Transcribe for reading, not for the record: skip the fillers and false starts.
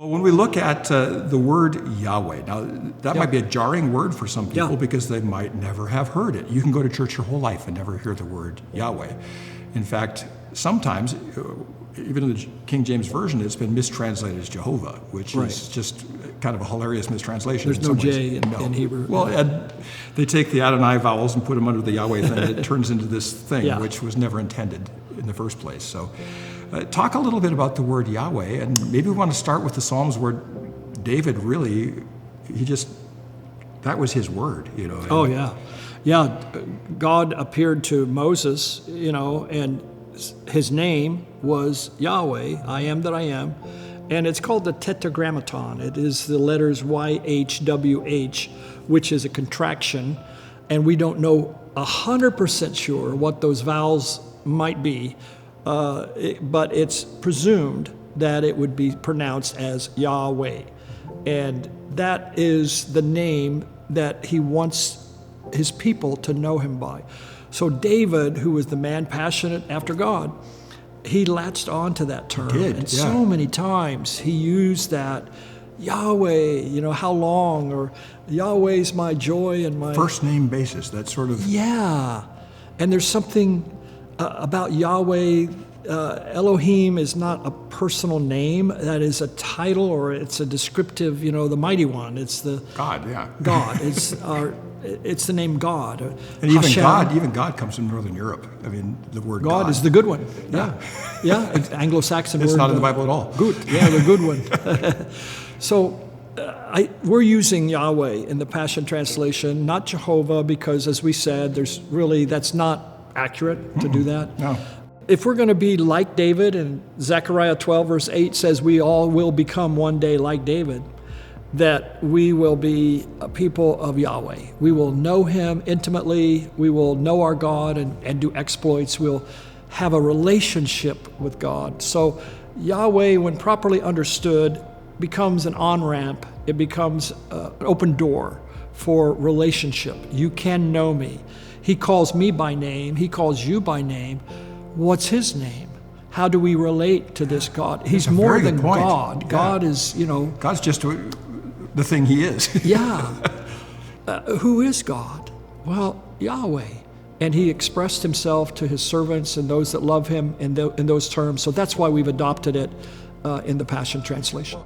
When we look at the word Yahweh, now that might be a jarring word for some people because they might never have heard it. You can go to church your whole life and never hear the word Yahweh. In fact, sometimes, even in the King James Version, it's been mistranslated as Jehovah, which is just kind of a hilarious mistranslation. There's no J in Hebrew. Well, they take the Adonai vowels and put them under the Yahweh thing, and it turns into this thing, which was never intended in the first place. So talk a little bit about the word Yahweh, and maybe we want to start with the Psalms where David really, that was his word, you know. Oh, yeah. Yeah, God appeared to Moses, you know, and his name was Yahweh, I am that I am. And it's called the Tetragrammaton. It is the letters YHWH, which is a contraction. And we don't know 100% sure what those vowels might be, but it's presumed that it would be pronounced as Yahweh. And that is the name that he wants his people to know him by. So David, who was the man passionate after God, he latched on to that term. So many times he used that, Yahweh, you know, how long, or Yahweh's my joy and my... First name basis, that sort of... Yeah, and there's something about Yahweh. Elohim is not a personal name. That is a title, or it's a descriptive, you know, the mighty one. It's the... God, yeah. God. It's the name God. And even God comes from Northern Europe. I mean, the word God is the good one. Yeah. Anglo-Saxon word. It's not in the Bible at all. Good. Yeah, the good one. So we're using Yahweh in the Passion Translation, not Jehovah, because as we said, that's not accurate to do that. No. If we're going to be like David, and Zechariah 12 verse 8 says we all will become one day like David, that we will be a people of Yahweh. We will know him intimately. We will know our God and do exploits. We'll have a relationship with God. So Yahweh, when properly understood, becomes an on-ramp. It becomes an open door for relationship. You can know me. He calls me by name. He calls you by name. What's his name? How do we relate to this God? He's more than God. Yeah. God is, you know... God's just the thing he is. Who is God? Well, Yahweh. And he expressed himself to his servants and those that love him in those terms. So that's why we've adopted it in the Passion Translation.